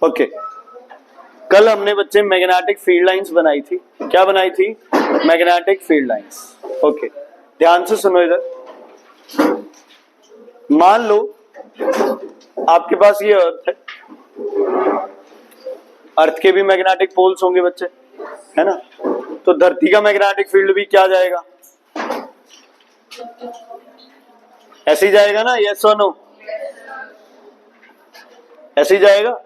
Okay कल हमने बच्चे मैग्नेटिक फील्ड लाइंस बनाई थी। क्या बनाई थी? Magnetic field lines. ओके ध्यान से सुनो इधर। मान लो आपके पास ये अर्थ है, अर्थ के भी मैग्नेटिक पोल्स होंगे बच्चे, है ना? तो धरती का मैग्नेटिक फील्ड भी क्या जाएगा? ऐसे ही जाएगा ना? यस और नो? ऐसे ही जाएगा।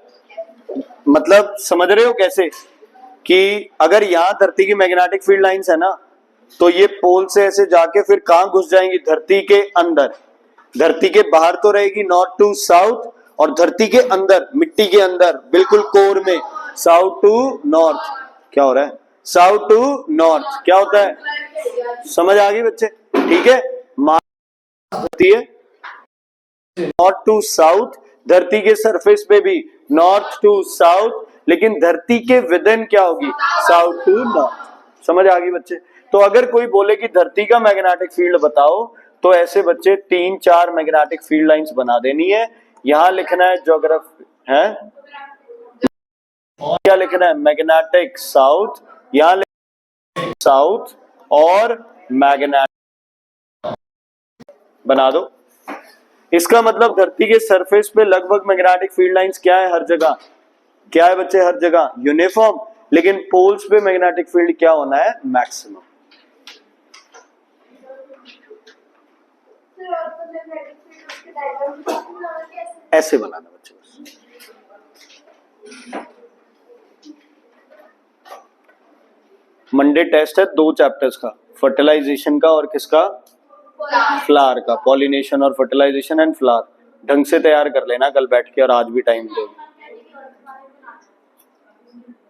मतलब समझ रहे हो कैसे कि अगर यहां धरती की मैग्नेटिक फील्ड लाइंस है ना, तो ये पोल से ऐसे जाके फिर कहां घुस जाएंगी? धरती के अंदर। धरती के बाहर तो रहेगी नॉर्थ टू साउथ, और धरती के अंदर मिट्टी के अंदर बिल्कुल कोर में साउथ टू नॉर्थ। क्या हो रहा है? साउथ टू नॉर्थ क्या होता है? समझ आ गई बच्चे? ठीक है, होती है नॉर्थ टू साउथ, धरती के सरफेस पे भी नॉर्थ टू साउथ, लेकिन धरती के विदिन क्या होगी? South to north. समझ आ गई बच्चे? तो अगर कोई बोले कि धरती का मैग्नेटिक फील्ड बताओ, तो ऐसे बच्चे 3-4 मैग्नेटिक फील्ड लाइंस बना देनी है। यहां लिखना है ज्योग्राफी है, क्या लिखना है? मैग्नेटिक साउथ, यहां साउथ और मैग्नेटिक बना दो। इसका मतलब धरती के सरफेस पे लगभग मैग्नेटिक फील्ड लाइंस क्या है? हर जगह। क्या है बच्चे? हर जगह यूनिफॉर्म। लेकिन पोल्स पे मैग्नेटिक फील्ड क्या होना है? मैक्सिमम। ऐसे बनाना बच्चे। मंडे टेस्ट है 2 चैप्टर्स का, फर्टिलाइजेशन का और किसका? फ्लावर का। पॉलिनेशन और फर्टिलाइजेशन एंड फ्लावर ढंग से तैयार कर लेना कल बैठ के, और आज भी टाइम दे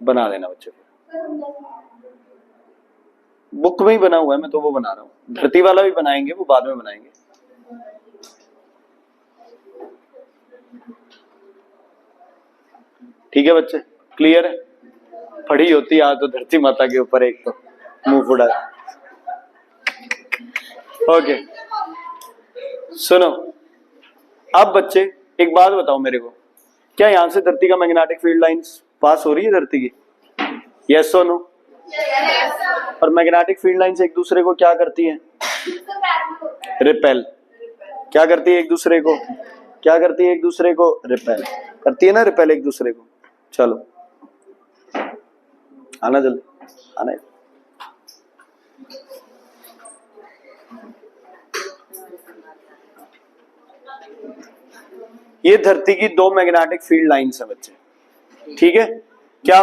बना देना बच्चे। बुक में ही बना हुआ है, मैं तो वो बना रहा हूँ। धरती वाला भी बनाएंगे, वो बाद में बनाएंगे। ठीक है बच्चे, क्लियर है? पढ़ी होती आज तो धरती माता के ऊपर एक तो मुंह फुड़ा। ओके सुनो, अब बच्चे एक बात बताओ मेरे को, क्या यहां से धरती का मैग्नेटिक फील्ड लाइंस पास हो रही है धरती की? यस और नो? और मैग्नेटिक फील्ड लाइंस एक दूसरे को क्या करती है? रिपेल। क्या करती है एक दूसरे को? क्या करती है एक दूसरे को? रिपेल करती है ना, रिपेल एक दूसरे को। चलो आना जल्दी, आना है। ये धरती की 2 मैग्नेटिक फील्ड लाइंस है बच्चे। ठीक है, क्या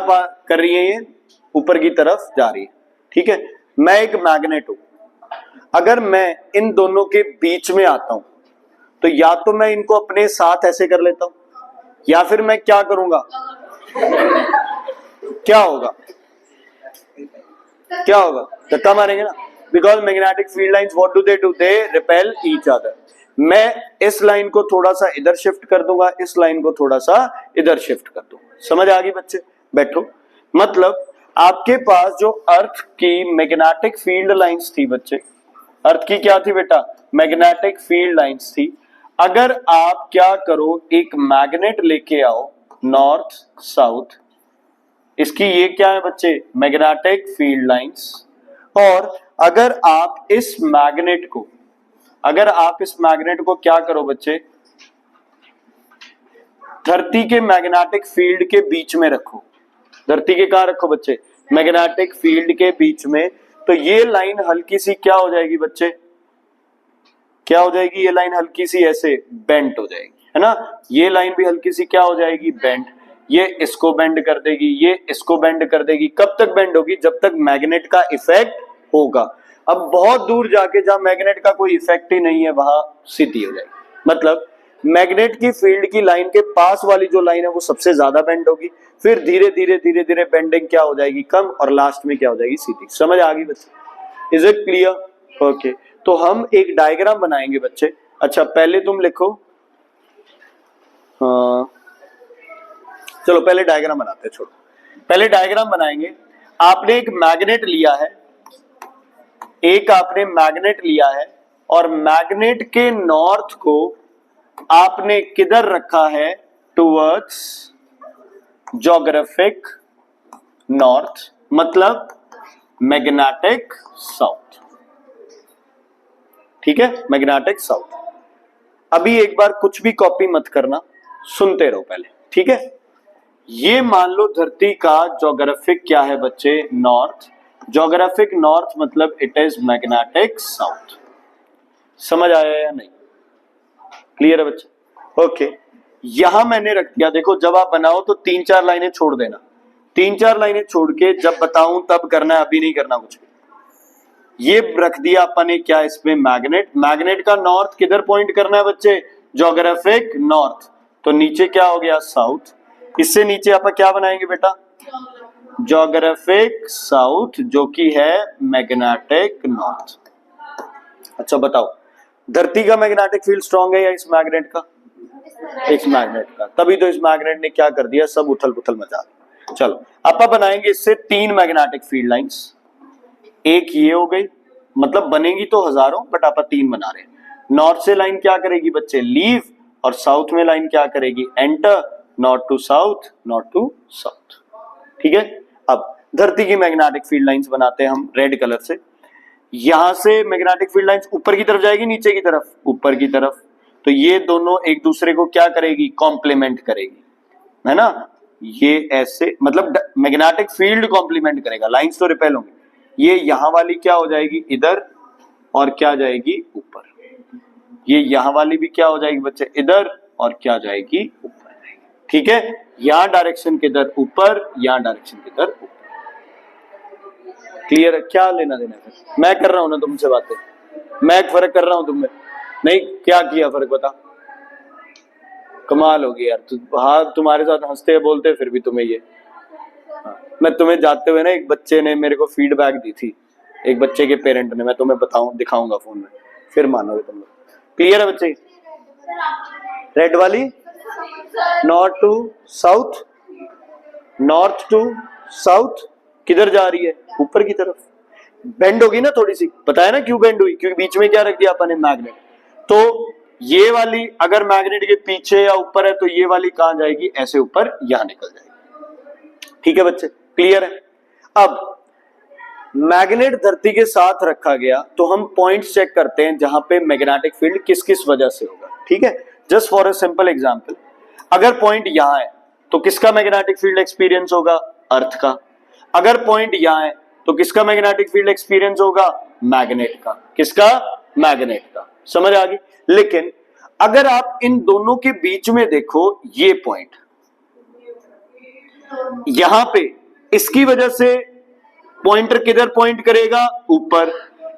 कर रही है? ये ऊपर की तरफ जा रही है। ठीक है, मैं एक मैग्नेट हूं। अगर मैं इन दोनों के बीच में आता हूं, तो या तो मैं इनको अपने साथ ऐसे कर लेता हूं, या फिर मैं क्या करूंगा? क्या होगा? क्या होगा? धक्का मारेंगे ना, because magnetic field lines what do? They repel each other. मैं इस लाइन को थोड़ा सा इधर शिफ्ट कर दूंगा, इस लाइन को थोड़ा सा इधर शिफ्ट कर दूंगा। समझ आ गई बच्चे? बैठो। मतलब आपके पास जो अर्थ की मैग्नेटिक फील्ड लाइंस थी बच्चे, अर्थ की क्या थी बेटा? मैग्नेटिक फील्ड लाइंस थी। अगर आप क्या करो, एक मैग्नेट लेके आओ नॉर्थ साउथ, इसकी ये क्या है बच्चे? Magnetic field lines. और अगर आप इस मैग्नेट को क्या करो बच्चे? धरती के मैग्नेटिक फील्ड के बीच में रखो। धरती के कहां रखो बच्चे? मैग्नेटिक फील्ड के बीच में। तो ये लाइन हल्की सी क्या हो जाएगी बच्चे? क्या हो जाएगी? ये लाइन हल्की सी ऐसे बेंट हो जाएगी, है ना? ये लाइन भी हल्की सी क्या हो जाएगी? बेंट। ये इसको बेंड कर देगी, ये इसको बेंड कर देगी। कब तक बेंड होगी? जब तक मैग्नेट का इफेक्ट होगा। अब बहुत दूर जाके जहां मैग्नेट का कोई इफेक्ट ही नहीं है, वहां सीधी हो जाएगी। मतलब मैग्नेट की फील्ड की लाइन के पास वाली जो लाइन है वो सबसे ज्यादा बेंड होगी, फिर धीरे धीरे धीरे धीरे बेंडिंग क्या हो जाएगी? कम, और लास्ट में क्या हो जाएगी? सीधी। समझ आ गई बच्चे? Is it clear? ओके, तो हम एक डायग्राम बनाएंगे बच्चे। अच्छा पहले तुम लिखो, चलो पहले डायग्राम बनाते हैं। छोड़ो, पहले डायग्राम बनाएंगे। आपने एक मैग्नेट लिया है, और मैग्नेट के नॉर्थ को आपने किधर रखा है? टुवर्ड्स ज्योग्राफिक नॉर्थ मतलब मैग्नेटिक साउथ। ठीक है, मैग्नेटिक साउथ। अभी एक बार कुछ भी कॉपी मत करना, सुनते रहो पहले, ठीक है। ये मान लो धरती का ज्योग्राफिक क्या है बच्चे, नॉर्थ। ज्योग्राफिक नॉर्थ मतलब इट इज मैग्नेटिक साउथ। समझ आया या नहीं? क्लियर है बच्चे? ओके, यहां मैंने रख दिया, देखो जब आप बनाओ तो 3-4 लाइनें छोड़ देना, 3-4 लाइनें छोड़ के जब बताऊं तब करना है, अभी नहीं करना कुछ भी। ये रख दिया अपन ने क्या इसमें, मैग्नेट। मैग्नेट का नॉर्थ किधर पॉइंट करना है बच्चे, ज्योग्राफिक नॉर्थ, तो नीचे क्या हो गया, साउथ। इससे नीचे अपन क्या बनाएंगे बेटा, ज्योग्राफिक साउथ, जो कि है मैग्नेटिक नॉर्थ। अच्छा बताओ, धरती का मैग्नेटिक फील्ड स्ट्रांग है या इस मैग्नेट का? इस मैग्नेट का। तभी तो इस मैग्नेट ने क्या कर दिया, सब उथल पुथल मचा दी। चलो अपन बनाएंगे इससे 3 मैग्नेटिक फील्ड लाइंस। एक ये हो गई, मतलब बनेगी तो हजारों, बट आप 3 बना रहे हैं। नॉर्थ से लाइन क्या करेगी बच्चे, लीव, और साउथ में लाइन क्या करेगी, enter. North to south, north to south. ठीक है, अब धरती की मैग्नेटिक फील्ड लाइंस बनाते हैं हम रेड कलर से। यहां से मैग्नेटिक फील्ड लाइंस ऊपर की तरफ जाएगी, नीचे की तरफ, ऊपर की तरफ। तो ये दोनों एक दूसरे को क्या करेगी, कॉम्प्लीमेंट करेगी, है ना। ये ऐसे मतलब मैग्नेटिक फील्ड कॉम्प्लीमेंट करेगा, लाइंस तो रिपेल होंगे। ये यहां वाली क्या हो जाएगी, इधर, और क्या जाएगी, ऊपर। ये यहां वाली भी क्या हो जाएगी बच्चे, इधर, और क्या जाएगी, ऊपर। ठीक है, यहां डायरेक्शन किधर, ऊपर, यहां डायरेक्शन किधर, ऊपर। क्लियर है? क्या लेना देना है? मैं कर रहा हूं ना तुमसे बातें, मैं एक फर्क कर रहा हूं तुमने नहीं, क्या किया फर्क बता। कमाल होगी यार, हाँ तुम्हारे साथ हंसते बोलते फिर भी तुम्हें ये। हाँ, मैं तुम्हें जाते हुए ना, एक बच्चे ने मेरे को फीडबैक दी थी, एक बच्चे के पेरेंट ने, मैं तुम्हें बताऊं, दिखाऊंगा फोन में, फिर मानोगे तुम लोग। क्लियर है बच्चे? रेड वाली north to south, north to south किधर जा रही है, ऊपर की तरफ। बेंड होगी ना थोड़ी सी, बताया ना क्यों बेंड हुई, क्योंकि बीच में क्या रख दिया अपन ने, मैग्नेट। तो ये वाली अगर मैग्नेट के पीछे या ऊपर है तो ये वाली कहां जाएगी, ऐसे ऊपर, यहां निकल जाएगी। ठीक है बच्चे, क्लियर है? अब मैग्नेट धरती के साथ रखा गया तो हम पॉइंट्स चेक करते हैं जहां पे मैग्नेटिक फील्ड किस किस वजह से होगा। ठीक है, just for a simple example, अगर पॉइंट यहां है तो किसका मैग्नेटिक फील्ड एक्सपीरियंस होगा, अर्थ का। अगर पॉइंट यहां है तो किसका मैग्नेटिक फील्ड एक्सपीरियंस होगा, मैग्नेट का। किसका, मैग्नेट का। समझ आ गई? लेकिन अगर आप इन दोनों के बीच में देखो, ये पॉइंट यहां पे, इसकी वजह से पॉइंटर किधर पॉइंट करेगा, ऊपर।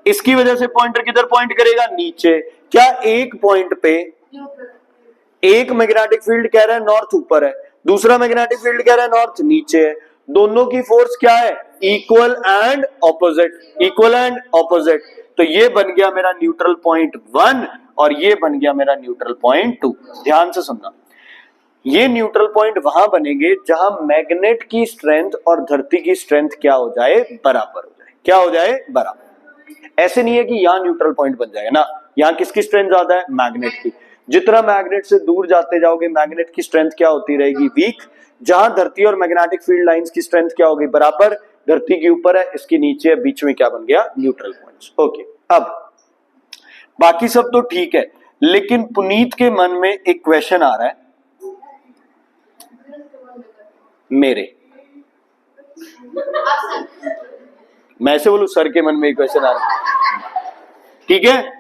इसकी वजह से पॉइंटर किधर पॉइंट करेगा, नीचे। क्या एक पॉइंट पे एक मैग्नेटिक फील्ड कह रहा है नॉर्थ ऊपर है, दूसरा मैग्नेटिक फील्ड कह रहा है नॉर्थ नीचे है, दोनों की फोर्स क्या है, equal and opposite, equal and opposite. तो ये बन गया मेरा न्यूट्रल पॉइंट 1 और ये बन गया मेरा न्यूट्रल पॉइंट 2। ध्यान से सुनना, ये न्यूट्रल पॉइंट वहां बनेंगे जहां मैग्नेट की स्ट्रेंथ और धरती की स्ट्रेंथ क्या हो जाए, बराबर हो जाए। क्या हो जाए, बराबर। ऐसे नहीं है कि यहां न्यूट्रल पॉइंट बन जाएगा ना, यहां किसकी स्ट्रेंथ ज्यादा है, मैग्नेट की। जितना मैग्नेट से दूर जाते जाओगे मैग्नेट की स्ट्रेंथ क्या होती रहेगी, वीक। जहां धरती और मैग्नेटिक फील्ड लाइंस की स्ट्रेंथ क्या होगी, बराबर। धरती के ऊपर है, इसके नीचे है, बीच में क्या बन गया, न्यूट्रल पॉइंट्स। ओके, अब बाकी सब तो ठीक है, लेकिन पुनीत के मन में एक क्वेश्चन आ रहा है मेरे, मैं ऐसे बोलूं, सर के मन में एक क्वेश्चन आ रहा है। ठीक है,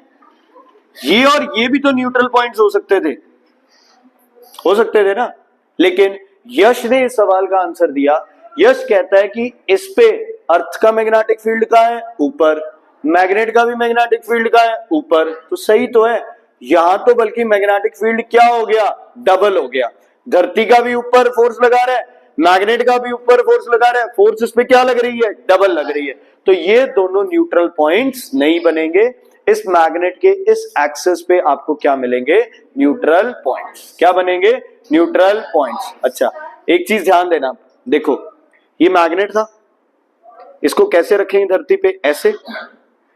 ये और ये भी तो न्यूट्रल पॉइंट्स हो सकते थे, हो सकते थे ना। लेकिन यश ने इस सवाल का आंसर दिया। यश कहता है कि इस पे अर्थ का मैग्नेटिक फील्ड का है, ऊपर। मैग्नेट का भी मैग्नेटिक फील्ड का है, ऊपर। तो सही तो है, यहां तो बल्कि मैग्नेटिक फील्ड क्या हो गया, डबल हो गया। धरती का भी ऊपर फोर्स लगा रहा है, मैग्नेट का भी ऊपर फोर्स लगा रहा है, फोर्स इस पे क्या लग रही है, डबल लग रही है। तो ये दोनों न्यूट्रल पॉइंट्स नहीं बनेंगे। इस मैग्नेट के इस एक्सिस पे आपको क्या मिलेंगे, न्यूट्रल पॉइंट्स। क्या बनेंगे, न्यूट्रल पॉइंट्स। अच्छा, एक चीज ध्यान देना, देखो ये मैग्नेट था, इसको कैसे रखेंगे धरती पे, ऐसे,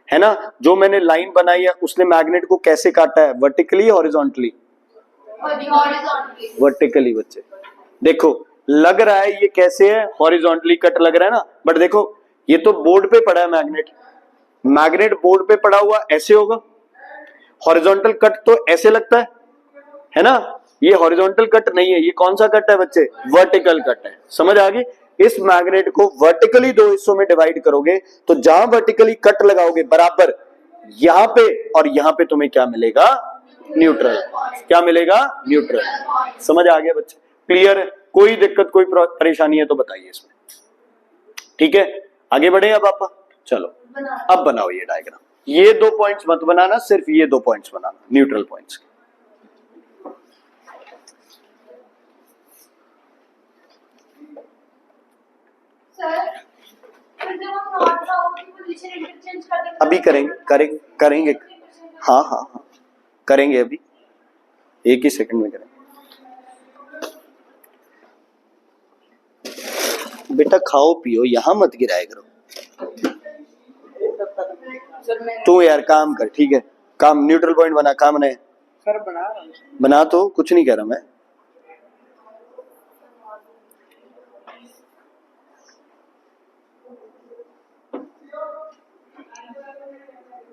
है ना। जो मैंने लाइन बनाई है उसने मैग्नेट को कैसे काटा है, वर्टिकली, हॉरिजॉन्टली, वर्टिकली। बच्चे देखो, लग रहा है ये कैसे है, हॉरिजॉन्टली कट लग रहा है ना, बट देखो ये तो बोर्ड पे पड़ा है मैग्नेट, मैग्नेट बोर्ड पे पड़ा हुआ ऐसे होगा, हॉरिजॉन्टल कट तो ऐसे लगता है ना, ये हॉरिजॉन्टल कट नहीं है, ये कौन सा कट है बच्चे, वर्टिकल कट है। समझ आ गई? इस मैग्नेट को वर्टिकली दो हिस्सों में डिवाइड करोगे तो जहां वर्टिकली कट लगाओगे बराबर, यहां पे और यहां पे तुम्हें क्या मिलेगा, न्यूट्रल। क्या मिलेगा, न्यूट्रल। समझ आ गया बच्चे? क्लियर है? कोई दिक्कत कोई परेशानी है तो बताइए इसमें। ठीक है, आगे बढ़े अब आप। चलो अब बनाओ ये डायग्राम। ये 2 पॉइंट्स मत बनाना, सिर्फ ये 2 पॉइंट्स बनाना, न्यूट्रल पॉइंट्स। अभी करेंगे हाँ हाँ हाँ करेंगे, अभी एक ही सेकंड में करेंगे। बेटा खाओ पियो, यहां मत गिराया करो। तू यार काम कर, ठीक है, काम न्यूट्रल पॉइंट बना, काम नहीं सर बना तो कुछ नहीं कह रहा मैं।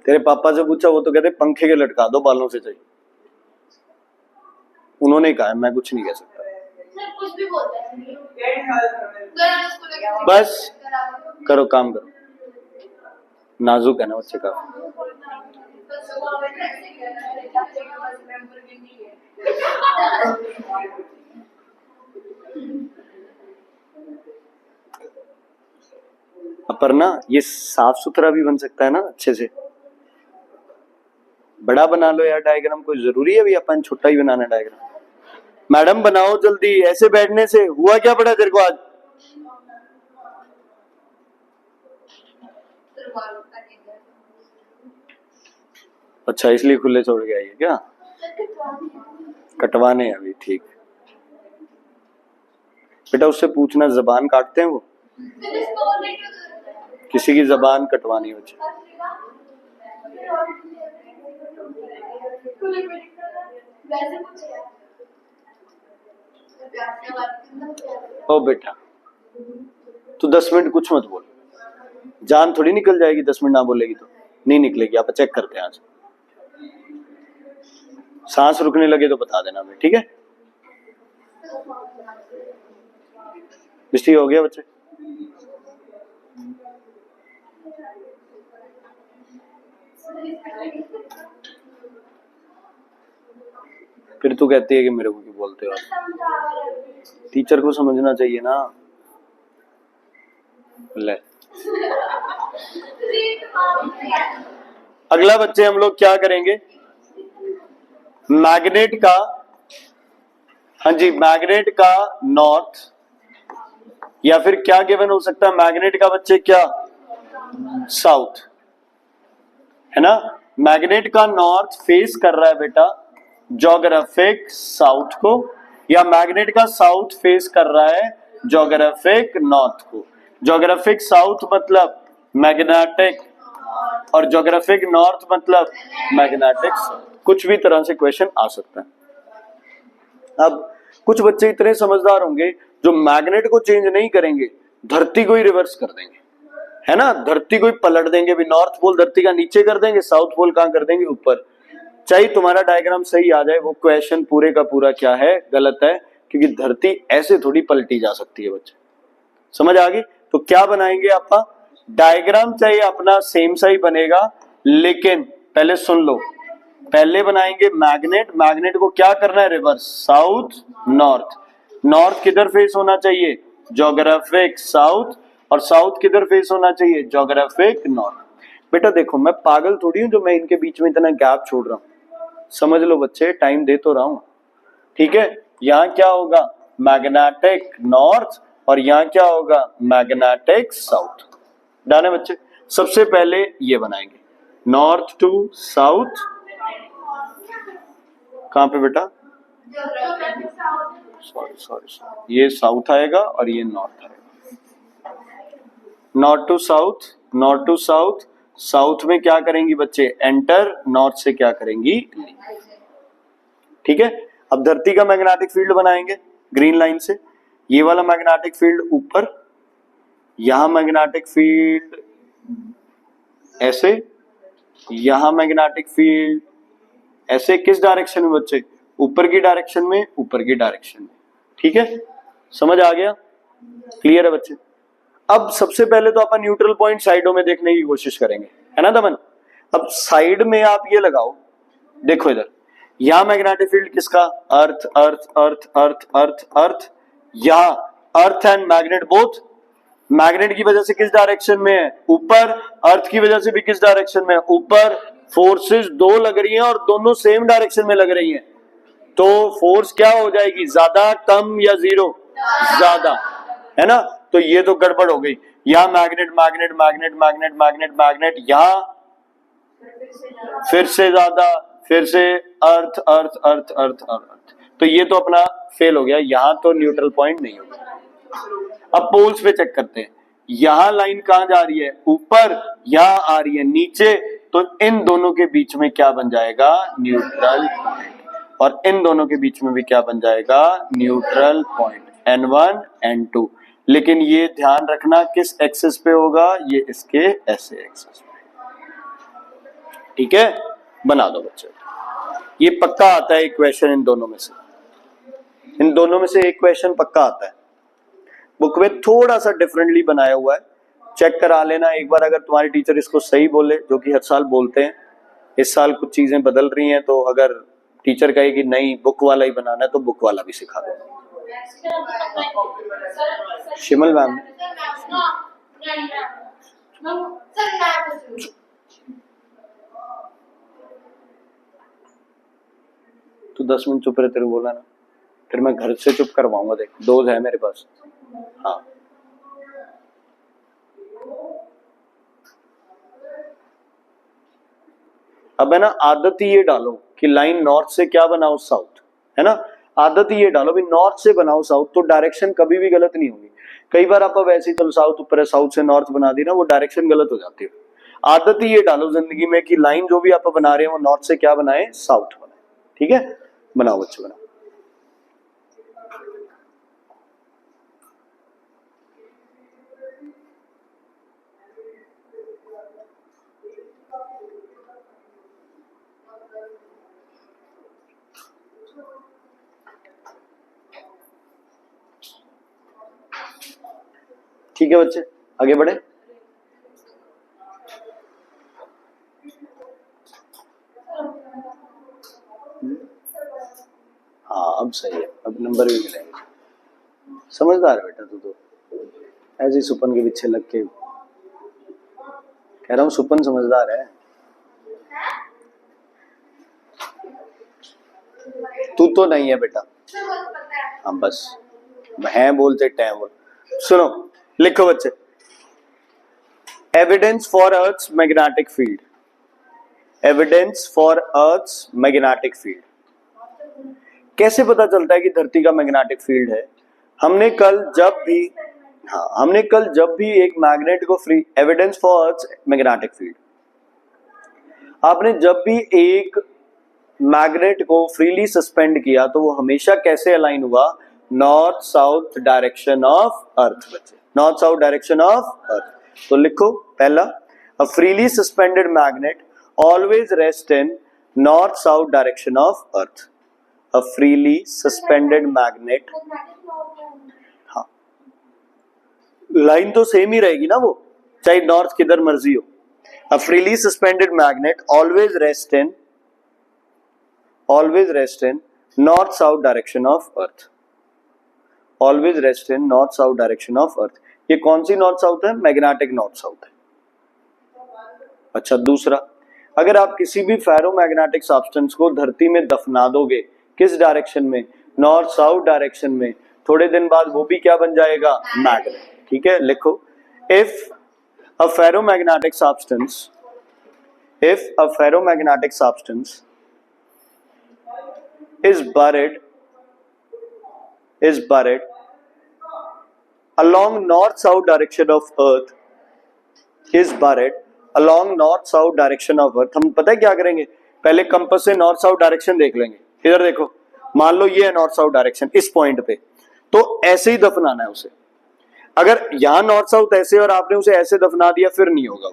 तेरे पापा से पूछा, वो तो कहते पंखे के लटका दो, बालों से चाहिए। उन्होंने कहा, मैं कुछ नहीं कह सकता। कुछ भी बोलते हैं। बस करो, काम करो, नाजुक है ना बच्चे का। पर ना ये साफ सुथरा भी बन सकता है ना अच्छे से। बड़ा बना लो यार डायग्राम, कोई जरूरी है अभी अपन छोटा ही बनाना डायग्राम। मैडम बनाओ जल्दी, ऐसे बैठने से हुआ क्या पड़ा तेरे को आज? अच्छा इसलिए खुले छोड़ के आई है क्या? कटवाने अभी, ठीक। बेटा उससे पूछना जबान काटते हैं वो, किसी की जबान कटवानी हो। ओ बेटा तू 10 मिनट कुछ मत बोल, जान थोड़ी निकल जाएगी 10 मिनट ना बोलेगी तो। नहीं निकलेगी, आप चेक करते हैं आज। सांस रुकने लगे तो बता देना हमें, ठीक है? मिस्टेक हो गया बच्चे? फिर तू कहती है कि मेरे को क्यों बोलते हो? टीचर को समझना चाहिए ना। ले अगला बच्चे हम लोग क्या करेंगे, मैग्नेट का, हाँ जी मैग्नेट का नॉर्थ, या फिर क्या गिवन हो सकता है मैग्नेट का बच्चे, क्या साउथ, है ना? मैग्नेट का नॉर्थ फेस कर रहा है बेटा ज्योग्राफिक साउथ को, या मैग्नेट का साउथ फेस कर रहा है ज्योग्राफिक नॉर्थ को। ज्योग्राफिक साउथ मतलब मैग्नेटिक, और ज्योग्राफिक नॉर्थ मतलब मैग्नेटिक साउथ। कुछ भी तरह से क्वेश्चन आ सकता है। अब कुछ बच्चे इतने समझदार होंगे जो मैग्नेट को चेंज नहीं करेंगे, धरती को ही रिवर्स कर देंगे, है ना? धरती को ही पलट देंगे, भी नॉर्थ पोल धरती का नीचे कर देंगे, साउथ पोल कहां कर देंगे, ऊपर। चाहे तुम्हारा डायग्राम सही आ जाए, वो क्वेश्चन पूरे का पूरा क्या है, गलत है, क्योंकि धरती ऐसे थोड़ी पलटी जा सकती है बच्चे। समझ आ गई? तो क्या बनाएंगे आपका डायग्राम, चाहिए अपना सेम सा ही बनेगा, लेकिन पहले सुन लो, पहले बनाएंगे मैग्नेट। मैग्नेट को क्या करना है, रिवर्स, साउथ नॉर्थ। नॉर्थ किधर फेस होना चाहिए, ज्योग्राफिक साउथ, और साउथ किधर फेस होना चाहिए, ज्योग्राफिक नॉर्थ। बेटा देखो मैं पागल थोड़ी हूं जो मैं इनके बीच में इतना गैप छोड़ रहा हूं। समझ लो बच्चे, टाइम दे तो रहा हूं, ठीक है? यहां क्या होगा, मैग्नेटिक नॉर्थ, और यहां क्या होगा, मैग्नेटिक साउथ। डन है बच्चे? सबसे पहले ये बनाएंगे नॉर्थ टू साउथ। कहां पे बेटा, सॉरी ये साउथ आएगा और ये नॉर्थ आएगा। North to south, north to south. South में क्या करेंगी बच्चे, एंटर, नॉर्थ से क्या करेंगी, ठीक है? अब धरती का मैग्नेटिक फील्ड बनाएंगे ग्रीन लाइन से। ये वाला मैग्नेटिक फील्ड ऊपर, यहां मैग्नेटिक फील्ड ऐसे, यहां मैग्नेटिक फील्ड ऐसे। किस डायरेक्शन में बच्चे? ऊपर की डायरेक्शन में, ऊपर की डायरेक्शन में। ठीक है, समझ आ गया? क्लियर है बच्चे? अब सबसे पहले तो अपन न्यूट्रल पॉइंट साइडों में देखने की कोशिश करेंगे, है ना दमन? अब साइड में आप ये लगाओ, देखो इधर, यहां मैग्नेटिक फील्ड किसका? अर्थ अर्थ अर्थ अर्थ अर्थ अर्थ। यहां earth and magnet both, magnet की वजह से किस डायरेक्शन में है? ऊपर। अर्थ की वजह से भी किस डायरेक्शन में है? ऊपर। फोर्सेस दो लग रही हैं और दोनों सेम डायरेक्शन में लग रही हैं, तो फोर्स क्या हो जाएगी? ज्यादा, कम या जीरो? ज्यादा, है ना? तो ये तो गड़बड़ हो गई। यहां magnet magnet magnet magnet magnet magnet, यहां फिर से ज्यादा, फिर से अर्थ अर्थ अर्थ अर्थ अर्थ। तो ये तो अपना फेल हो गया, यहां तो न्यूट्रल पॉइंट नहीं होगा। अब पोल्स पे चेक करते हैं, यहां लाइन कहां जा रही है? ऊपर। यहां आ रही है नीचे, तो इन दोनों के बीच में क्या बन जाएगा? Neutral point. और इन दोनों के बीच में भी क्या बन जाएगा? Neutral point, N1 N2। लेकिन ये ध्यान रखना किस एक्सिस पे होगा? ये इसके ऐसे एक्सिस पे। ठीक है, बना दो बच्चे। ये पक्का आता है इक्वेशन, इन दोनों में से, इन दोनों में से एक क्वेश्चन पक्का आता है। बुक में थोड़ा सा डिफरेंटली बनाया हुआ है, चेक करा लेना एक बार। अगर तुम्हारे टीचर इसको सही बोले, जो कि हर साल बोलते हैं, इस साल कुछ चीजें बदल रही हैं, तो अगर टीचर कहे कि नहीं बुक वाला ही बनाना है, तो बुक वाला भी सिखा दो। शिमल मैम, तू 10 मिनट चुप रहे, तेरे बोला ना, फिर मैं घर से चुप करवाऊंगा। देख, डोज है मेरे पास। हाँ, अब है ना, आदत ही ये डालो कि लाइन नॉर्थ से क्या बनाओ? साउथ, है ना? आदत ही ये डालो भी नॉर्थ से बनाओ साउथ, तो डायरेक्शन कभी भी गलत नहीं होगी। कई बार आप वैसे ही चलो साउथ ऊपर है, साउथ से नॉर्थ बना दी ना, वो डायरेक्शन गलत हो जाती है। आदत ही ये डालो जिंदगी में कि लाइन जो भी आप बना रहे हैं वो नॉर्थ से क्या बनाए? साउथ बनाए। ठीक है, बनाओ बच्चे, बनाओ। ठीक है बच्चे, आगे बढ़े। हाँ, अब सही है, अब नंबर भी मिलेंगे। समझदार है बेटा तू तो, ऐसे सुपन के पीछे लग के कह रहा हूँ, सुपन समझदार है। तू तो नहीं है बेटा। हाँ बस, हैं बोलते टैम बोल। सुनो, लिखो बच्चे, evidence for earth's magnetic field. Evidence for earth's magnetic field. कैसे पता चलता है कि धरती का मैग्नेटिक फील्ड है? हमने कल जब भी एक मैग्नेट को free, evidence for earth's magnetic field, आपने जब भी एक मैग्नेट को फ्रीली सस्पेंड किया तो वो हमेशा कैसे अलाइन हुआ? North south direction of earth. बच्चे, north south direction of earth. तो लिखो पहला, a freely suspended magnet always rest in north south direction of earth. A freely suspended magnet, हाँ लाइन तो सेम ही रहेगी ना वो, चाहे नॉर्थ किधर मर्जी हो। A freely suspended magnet always rest in north south direction of earth. Always rest in north south direction of earth. ये कौन सी नॉर्थ साउथ है? मैग्नेटिक नॉर्थ साउथ है। अच्छा, दूसरा, अगर आप किसी भी फेरोमैग्नेटिक सब्सटेंस को धरती में दफना दोगे, किस डायरेक्शन में? नॉर्थ साउथ डायरेक्शन में, थोड़े दिन बाद वो भी क्या बन जाएगा? मैग्नेट। ठीक है, लिखो, if a ferromagnetic substance is buried along north south direction of earth, हम पता है क्या करेंगे? पहले कंपास से नॉर्थ साउथ डायरेक्शन देख लेंगे। इधर देखो, मान लो ये है नॉर्थ साउथ डायरेक्शन इस पॉइंट पे, तो ऐसे ही दफनाना है उसे। अगर यहां नॉर्थ साउथ ऐसे और आपने उसे ऐसे दफना दिया फिर नहीं होगा,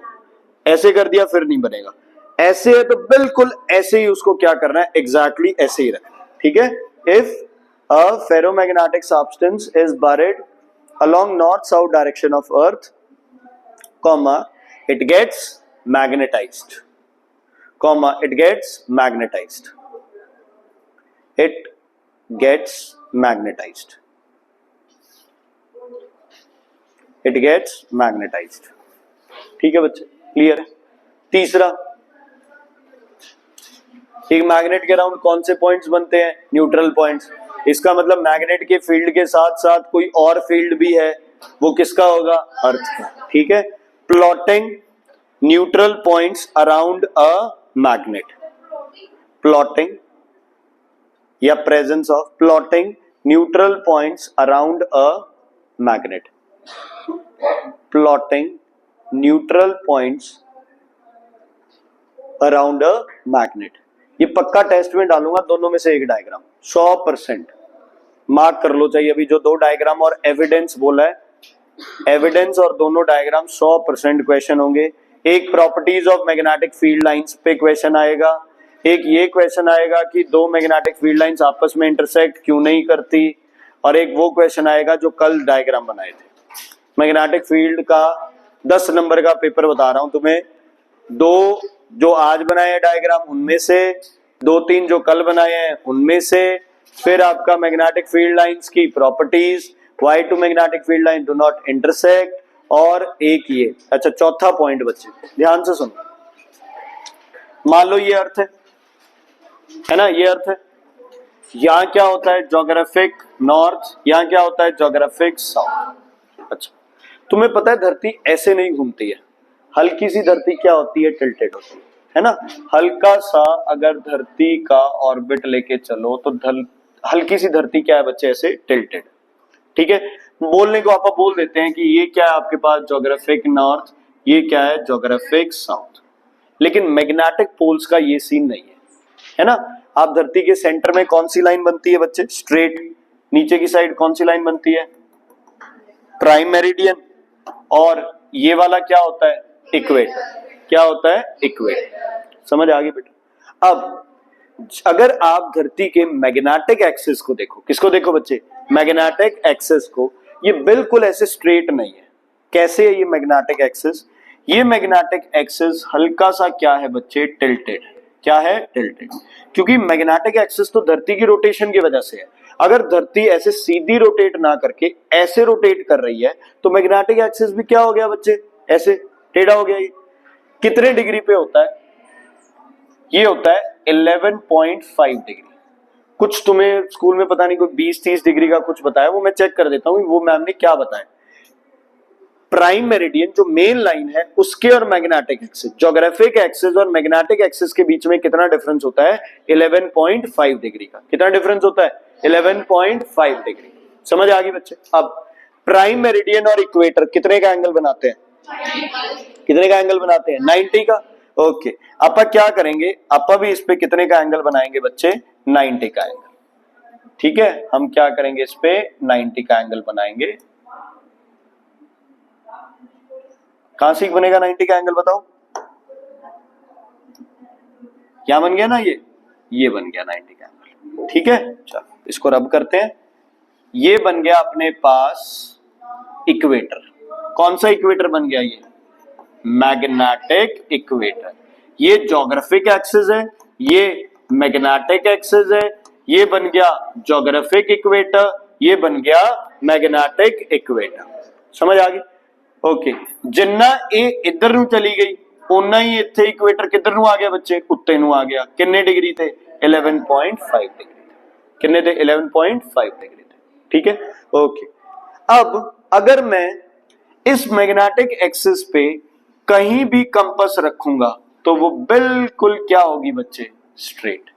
ऐसे कर दिया फिर नहीं बनेगा। ऐसे है तो बिल्कुल ऐसे ही उसको क्या करना है, एग्जैक्टली ऐसे ही रखना है, ठीक है। If a ferromagnetic substance is buried along north south direction of earth, comma it gets magnetized, comma it gets magnetized, it gets magnetized, it gets magnetized। ठीक है बच्चे, क्लियर है। तीसरा, एक मैग्नेट के अराउंड कौन से पॉइंट्स बनते हैं, न्यूट्रल पॉइंट्स। इसका मतलब मैग्नेट के फील्ड के साथ साथ कोई और फील्ड भी है, वो किसका होगा, अर्थ का, ठीक है। Plotting neutral points around a magnet, plotting या presence of plotting neutral points around a magnet, plotting neutral points around a magnet. ये पक्का टेस्ट में डालूंगा, दोनों में से एक डायग्राम 100% मार्क कर लो। चाहिए अभी जो दो डायग्राम और एविडेंस बोला है, एविडेंस और दोनों डायग्राम 100% क्वेश्चन होंगे। एक properties of magnetic field lines पे क्वेश्चन आएगा, एक ये क्वेश्चन आएगा कि दो मैग्नेटिक फील्ड लाइंस आपस में इंटरसेक्ट क्यों नहीं करती, और एक वो क्वेश्चन आएगा जो कल डायग्राम बनाए थे। मैग्नेटिक फील्ड का 10 नंबर का पेपर बता रहा हूं तुम्हें, दो जो आज बनाए हैं डायग्राम उनमें से, 2-3 जो कल बनाए हैं उनमें से, फिर आपका मैग्नेटिक फील्ड लाइंस की properties, why two magnetic field line do not intersect, और एक ये। अच्छा, चौथा पॉइंट बच्चे ध्यान से सुनो। मान लो ये अर्थ है ना, ये अर्थ है, यहां क्या होता है ज्योग्राफिक नॉर्थ, यहां क्या होता है ज्योग्राफिक साउथ। अच्छा, तुम्हें पता है धरती ऐसे नहीं घूमती है, हल्की सी धरती क्या होती है, टिल्टेड होती है ना। हल्का सा अगर धरती का ऑर्बिट लेके चलो तो हल्की सी धरती क्या है बच्चे, ऐसे टिल्टेड, ठीक है। बोलने को आप बोल देते हैं कि ये क्या है आपके पास ज्योग्राफिक नॉर्थ, ये क्या है ज्योग्राफिक साउथ, लेकिन मैग्नेटिक पोल्स का ये सीन नहीं है ना। आप धरती के सेंटर में कौन सी लाइन बनती है बच्चे, स्ट्रेट। नीचे की साइड कौन सी लाइन बनती है, प्राइम मेरिडियन, और ये वाला क्या होता है, इक्वेटर। क्या होता है, इक्वेटर। समझ आ गई बेटा। अब अगर आप धरती के मैग्नेटिक एक्सिस को देखो, किसको देखो बच्चे, मैग्नेटिक एक्सिस को, ये बिल्कुल ऐसे स्ट्रेट नहीं है। कैसे है ये मैग्नेटिक एक्सिस, ये मैग्नेटिक एक्सिस हल्का सा क्या है बच्चे, टिल्टेड। क्या है, टिल्टेड, क्योंकि मैग्नेटिक एक्सिस तो धरती की रोटेशन की वजह से है। अगर धरती ऐसे सीधी रोटेट ना करके ऐसे रोटेट कर रही है तो मैग्नेटिक एक्सिस भी क्या हो गया बच्चे, ऐसे टेढ़ा हो गया। ये कितने डिग्री पे होता है, ये होता है 11.5 डिग्री। कुछ तुम्हें स्कूल में पता नहीं कोई 20-30 डिग्री का कुछ बताया, वो मैं चेक कर देता हूँ वो मैम ने क्या बताया। प्राइम मेरिडियन जो मेन लाइन है उसके और मैग्नेटिक एक्सिस, ज्योग्राफिक एक्सिस और मैग्नेटिक एक्सिस के बीच में कितना डिफरेंस होता है, 11.5 डिग्री का। कितना डिफरेंस होता है, 11.5 डिग्री। समझ आ गई बच्चे। अब प्राइम मेरिडियन और इक्वेटर कितने का एंगल बनाते हैं, कितने का एंगल बनाते हैं, 90 का। ओके, आपा क्या करेंगे, आपा भी इस पे कितने का एंगल बनाएंगे बच्चे, 90 का एंगल। ठीक है, हम क्या करेंगे, इस पे 90 का एंगल बनाएंगे। कहां से बनेगा 90 का एंगल बताओ, क्या बन गया ना, ये बन गया 90 का एंगल। ठीक है, चलो इसको रब करते हैं। ये बन गया अपने पास इक्वेटर। कौन सा इक्वेटर बन गया, ये मैग्नेटिक इक्वेटर। ये ज्योग्राफिक एक्सिस है, ये मैग्नेटिक एक्सिस है, ये बन गया ज्योग्राफिक इक्वेटर, ये बन गया मैग्नेटिक इक्वेटर। समझ आ गई। ओके, जिन्ना ए इधर ਨੂੰ चली गई उन्ना ही ਇੱਥੇ इक्वेटर किधर ਨੂੰ आ गया बच्चे, उत्ते ਨੂੰ आ गया। किन्ने डिग्री थे, 11.5 डिग्री। किन्ने थे, 11.5 डिग्री थे। ठीक है, ओके। अब अगर मैं इस मैग्नेटिक एक्सिस पे कहीं भी कंपास रखूंगा तो वो बिल्कुल क्या होगी बच्चे, स्ट्रेट।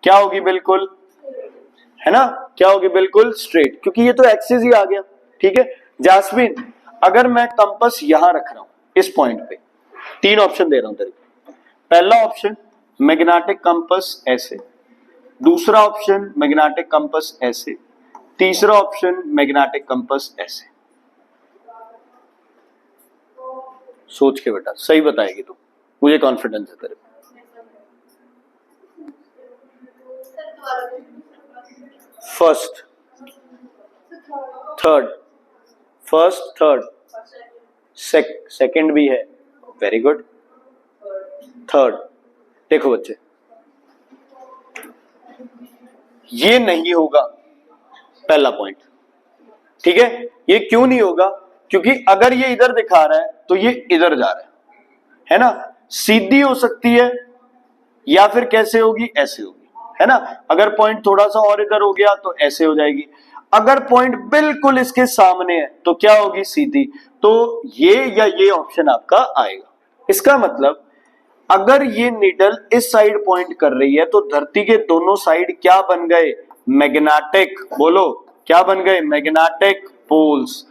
क्या होगी, बिल्कुल, है ना, क्या होगी, बिल्कुल स्ट्रेट, क्योंकि ये तो एक्सिस ही आ गया। ठीक है जास्मिन, अगर मैं कंपास यहां रख रहा हूं इस पॉइंट पे, 3 ऑप्शन दे रहा हूं तेरे को। पहला ऑप्शन मैग्नेटिक कंपास ऐसे, दूसरा ऑप्शन मैग्नेटिक कंपास ऐसे, तीसरा ऑप्शन मैग्नेटिक कंपास ऐसे। सोच के बेटा, सही बताएगी तू, मुझे कॉन्फिडेंस है तेरे। First third, first third, second भी है, वेरी गुड, थर्ड। देखो बच्चे, ये नहीं होगा पहला पॉइंट, ठीक है। ये क्यों नहीं होगा? क्योंकि अगर ये इधर दिखा रहा है तो ये इधर जा रहा है ना। सीधी हो सकती है या फिर कैसे होगी, ऐसे होगी, है ना। अगर पॉइंट थोड़ा सा और इधर हो गया तो ऐसे हो जाएगी। अगर पॉइंट बिल्कुल इसके सामने है तो क्या होगी, सीधी। तो ये या ये ऑप्शन आपका आएगा। इसका मतलब अगर ये नीडल इस साइड पॉइंट कर रही है तो धरती के दोनों साइड क्या बन गए, मैग्नेटिक। बोलो क्या बन गए, मैग्नेटिक पोल्स।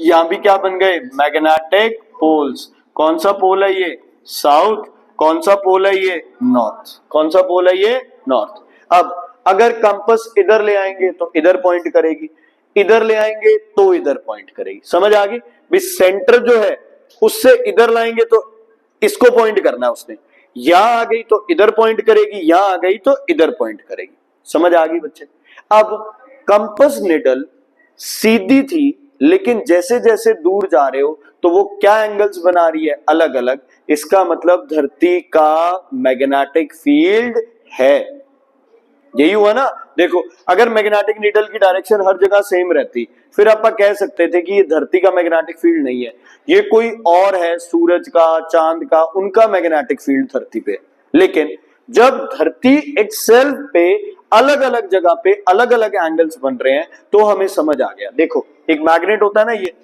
यहां भी क्या बन गए, मैग्नेटिक पोल्स। कौन सा पोल है ये, साउथ। कौन सा पोल है ये, नॉर्थ। कौन सा पोल है ये, नॉर्थ। अब अगर कंपास इधर ले आएंगे तो इधर पॉइंट करेगी, इधर ले आएंगे तो इधर पॉइंट करेगी। समझ आ गई भी, सेंटर जो है उससे इधर लाएंगे तो इसको पॉइंट करना है उसने। यहां आ गई तो इधर पॉइंट करेगी, यहां आ गई तो इधर पॉइंट करेगी। समझ आ गई बच्चे। अब कंपास निडल सीधी थी, लेकिन जैसे जैसे दूर जा रहे हो तो वो क्या एंगल्स बना रही है, अलग अलग। इसका मतलब धरती का मैग्नेटिक फील्ड है, यही हुआ ना। देखो अगर मैग्नेटिक नीडल की डायरेक्शन हर जगह सेम रहती, फिर आप कह सकते थे कि ये धरती का मैग्नेटिक फील्ड नहीं है, ये कोई और है, सूरज का, चांद का, उनका मैग्नेटिक फील्ड धरती पे। लेकिन जब धरती इटसेल्फ पे अलग अलग जगह पे अलग अलग एंगल्स बन रहे हैं तो हमें समझ आ गया। देखो एक मैग्नेट होता है ना, ये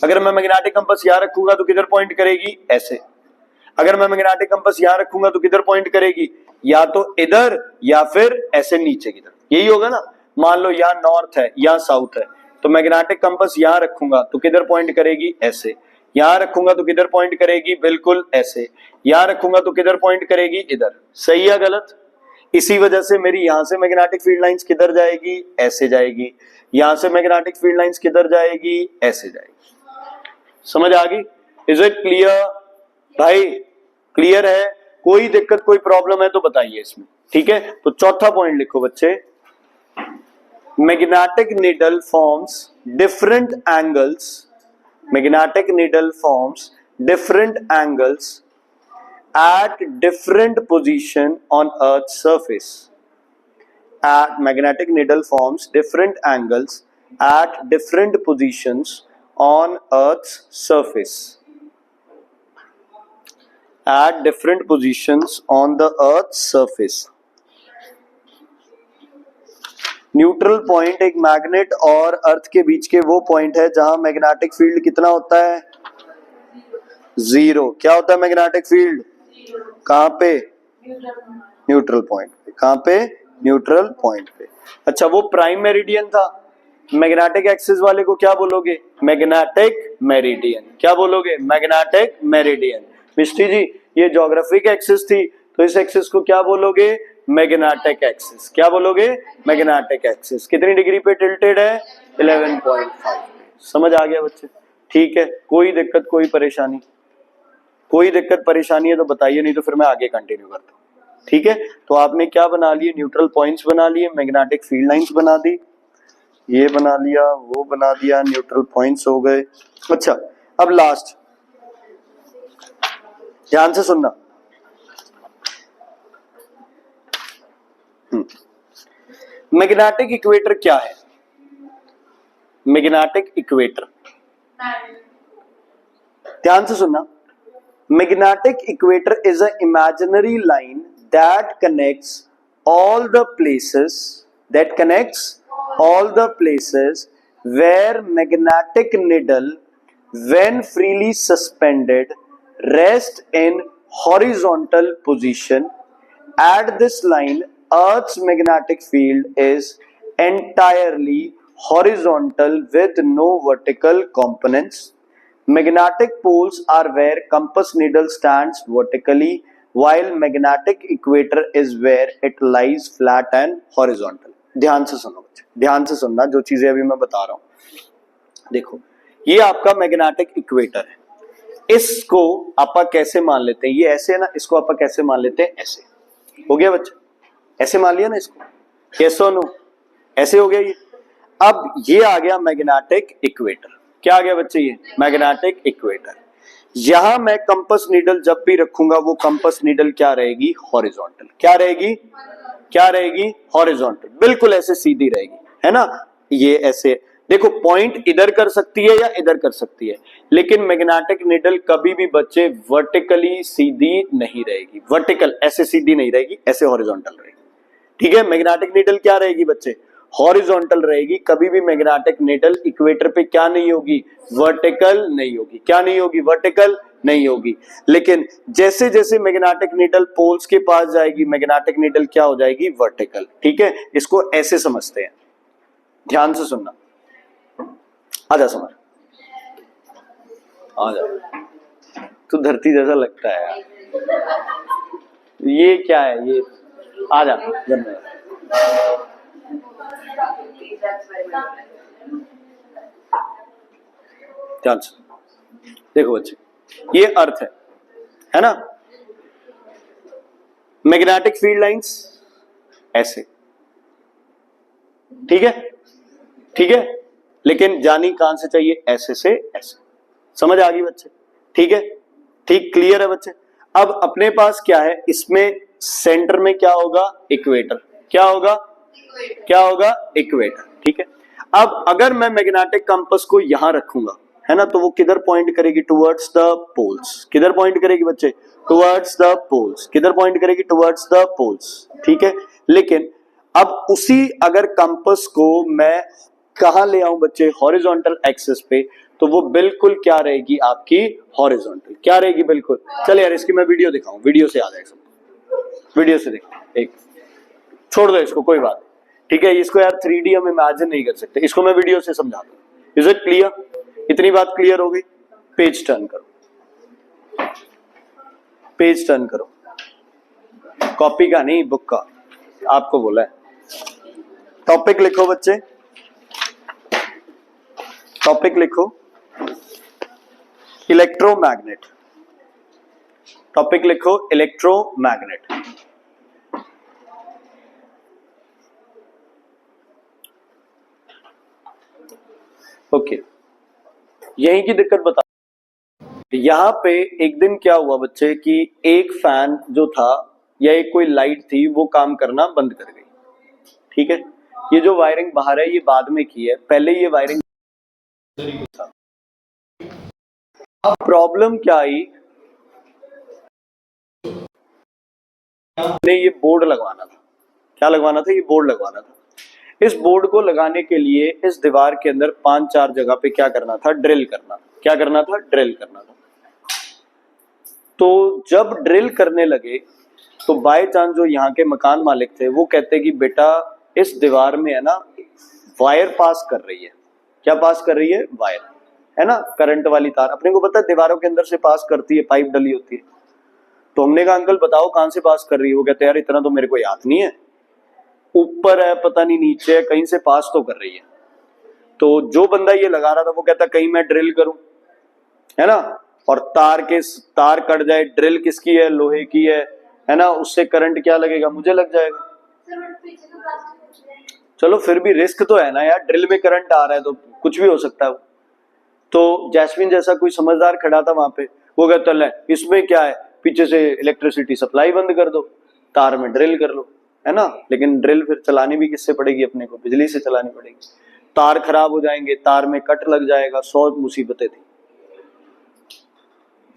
अगर मैं मैग्नेटिक कंपास यहां रखूंगा तो किधर पॉइंट करेगी, ऐसे। अगर मैं मैग्नेटिक कंपास यहां रखूंगा तो किधर पॉइंट करेगी, या तो इधर या फिर ऐसे नीचे की तरफ, यही होगा ना। मान लो यहाँ नॉर्थ है, यहाँ साउथ है, तो मैग्नेटिक कंपास यहां रखूंगा तो किधर पॉइंट करेगी, ऐसे। यहां रखूंगा तो किधर पॉइंट करेगी, बिल्कुल ऐसे। यहां रखूंगा तो किधर पॉइंट करेगी, इधर। सही है गलत? इसी वजह से मेरी यहां से मैग्नेटिक फील्ड लाइंस किधर जाएगी, ऐसे जाएगी। यहां से मैग्नेटिक फील्ड लाइंस किधर जाएगी, ऐसे जाएगी। समझ आ गई? इज इट क्लियर भाई? क्लियर है? कोई दिक्कत कोई प्रॉब्लम है तो बताइए इसमें, ठीक है। तो चौथा पॉइंट लिखो बच्चे, magnetic needle forms different angles, magnetic needle forms different angles at different position on Earth's surface. Magnetic needle forms different angles at different positions on Earth's surface. At different positions on the Earth's surface. Neutral point एक magnet और अर्थ के बीच के वो point है जहां magnetic field कितना होता है, जीरो। क्या होता है मैग्नेटिक फील्ड, कहां पे, न्यूट्रल पॉइंट पे। कहां पे, न्यूट्रल पॉइंट पे। अच्छा वो प्राइम मेरिडियन था, मैग्नेटिक एक्सिस वाले को क्या बोलोगे, मैग्नेटिक मेरिडियन। क्या बोलोगे, मैग्नेटिक मेरिडियन। मिस्टी जी ये ज्योग्राफिक एक्सिस थी तो इस एक्सिस को क्या बोलोगे, मैग्नेटिक एक्सिस। क्या बोलोगे, मैग्नेटिक एक्सिस। कितनी डिग्री पे टिल्टेड है, 11.5। समझ आ गया बच्चे? ठीक है, कोई दिक्कत कोई परेशानी, कोई दिक्कत परेशानी है तो बताइए, नहीं तो फिर मैं आगे कंटिन्यू करता हूं, ठीक है। तो आपने क्या बना लिए, न्यूट्रल पॉइंट्स बना लिए, मैग्नेटिक फील्ड लाइंस बना दी, ये बना लिया, वो बना दिया, न्यूट्रल पॉइंट्स हो गए। अच्छा अब लास्ट, ध्यान से सुनना। मैग्नेटिक इक्वेटर क्या है, मैग्नेटिक इक्वेटर, ध्यान से सुनना। Magnetic equator is an imaginary line that connects all the places where magnetic needle, when freely suspended, rest in horizontal position. At this line, Earth's magnetic field is entirely horizontal with no vertical components. Magnetic poles are where compass needle stands vertically, while magnetic equator is where it lies flat and horizontal. ध्यान से सुनो बच्चे, ध्यान से सुनना जो चीजें अभी मैं बता रहा हूं। देखो ये आपका मैग्नेटिक इक्वेटर है, इसको आप कैसे मान लेते हैं, ये ऐसे है ना, इसको आप कैसे मान लेते हैं, ऐसे हो गया बच्चे, ऐसे मान लिया ना इसको, यस और नो, ऐसे हो गया ये। अब ये आ गया मैग्नेटिक इक्वेटर, क्या आ गया बच्चे, ये मैग्नेटिक इक्वेटर। यहां मैं कंपास नीडल जब भी रखूंगा वो कंपास नीडल क्या रहेगी, हॉरिजॉन्टल, क्या रहेगी, क्या रहेगी, हॉरिजॉन्टल, बिल्कुल ऐसे सीधी रहेगी, है ना। ये ऐसे देखो पॉइंट इधर कर सकती है या इधर कर सकती है, लेकिन मैग्नेटिक नीडल कभी भी बच्चे वर्टिकली सीधी नहीं रहेगी, वर्टिकल ऐसे सीधी नहीं रहेगी, ऐसे हॉरिजॉन्टल रहेगी, ठीक है। मैग्नेटिक नीडल क्या रहेगी बच्चे, हॉरिजॉन्टल रहेगी, कभी भी मैग्नेटिक नीडल इक्वेटर पे क्या नहीं होगी, वर्टिकल नहीं होगी, क्या नहीं होगी, वर्टिकल नहीं होगी। लेकिन जैसे जैसे मैग्नेटिक नीडल पोल्स के पास जाएगी, मैग्नेटिक नीडल क्या हो जाएगी, वर्टिकल, ठीक है। इसको ऐसे समझते हैं, ध्यान से सुनना, आजा समझ, आजा, तू धरती जैसा लगता है यार, ये क्या है ये, आजा ध्यान से देखो बच्चे, ये अर्थ है ना, मैग्नेटिक फील्ड लाइंस ऐसे, ठीक है, ठीक है, लेकिन जानी कहां से चाहिए, ऐसे से ऐसे, समझ आ गई बच्चे, ठीक है, ठीक, क्लियर है बच्चे। अब अपने पास क्या है, इसमें सेंटर में क्या होगा, इक्वेटर, क्या होगा, क्या होगा, इक्वेटर, ठीक है। अब अगर मैं मैग्नेटिक कंपास को यहां रखूंगा, है ना, तो वो किधर पॉइंट करेगी, टुवर्ड्स द पोल्स, किधर पॉइंट करेगी बच्चे, टुवर्ड्स द पोल्स, किधर पॉइंट करेगी, टुवर्ड्स द पोल्स, ठीक है। लेकिन अब उसी अगर कंपास को मैं कहां ले आऊं बच्चे, हॉरिजॉन्टल एक्सिस पे, तो वो बिल्कुल क्या रहेगी आपकी, हॉरिजॉन्टल, क्या रहेगी, बिल्कुल। चल यार इसकी मैं वीडियो दिखाऊं, वीडियो से आ जाएगा, वीडियो से देखो, एक छोड़ दो इसको, कोई बात, ठीक है। इसको यार 3D हम इमेजिन नहीं कर सकते, इसको मैं वीडियो से समझा दूं, इज इट क्लियर, इतनी बात क्लियर हो गई। पेज टर्न करो, पेज टर्न करो, कॉपी का नहीं बुक का, आपको बोला है। टॉपिक लिखो बच्चे, टॉपिक लिखो इलेक्ट्रोमैग्नेट, टॉपिक लिखो इलेक्ट्रोमैग्नेट। ओके, यही की दिक्कत बता, यहां पे एक दिन क्या हुआ बच्चे कि एक फैन जो था या एक कोई लाइट थी वो काम करना बंद कर गई, ठीक है। ये जो वायरिंग बाहर है ये बाद में की है, पहले ये वायरिंग था। अब प्रॉब्लम क्या आई, ने ये बोर्ड लगवाना था, क्या लगवाना था, ये बोर्ड लगवाना था। इस बोर्ड को लगाने के लिए इस दीवार के अंदर 5-4 जगह पे क्या करना था, ड्रिल करना, क्या करना था, ड्रिल करना था। तो जब ड्रिल करने लगे तो बाय चांस जो यहाँ के मकान मालिक थे वो कहते कि बेटा इस दीवार में है ना वायर पास कर रही है, क्या पास कर रही है, वायर, है ना, करंट वाली तार, अपने को पता है दीवारों के अंदर से पास करती है, पाइप डली होती है। तो हमने कहा अंकल बताओ कहां से पास कर रही है, वो कहते यार इतना तो मेरे को याद नहीं है, ऊपर है पता नहीं नीचे है, कहीं से पास तो कर रही है। तो जो बंदा ये लगा रहा था वो कहता कहीं मैं ड्रिल करूं, है ना, और तार कट जाए, ड्रिल किसकी है, लोहे की है ना, उससे करंट क्या लगेगा, मुझे लग जाएगा। चलो फिर भी रिस्क तो है ना यार, ड्रिल में करंट आ रहा है तो कुछ भी हो सकता है। तो जैस्मिन जैसा कोई समझदार खड़ा था वहां पे, वो कहता ले इसमें क्या है, पीछे से इलेक्ट्रिसिटी सप्लाई बंद कर दो, तार में ड्रिल कर लो, है ना। लेकिन ड्रिल फिर चलानी भी किससे पड़ेगी, अपने को बिजली से चलानी पड़ेगी, तार खराब हो जाएंगे, तार में कट लग जाएगा, 100 मुसीबतें थी।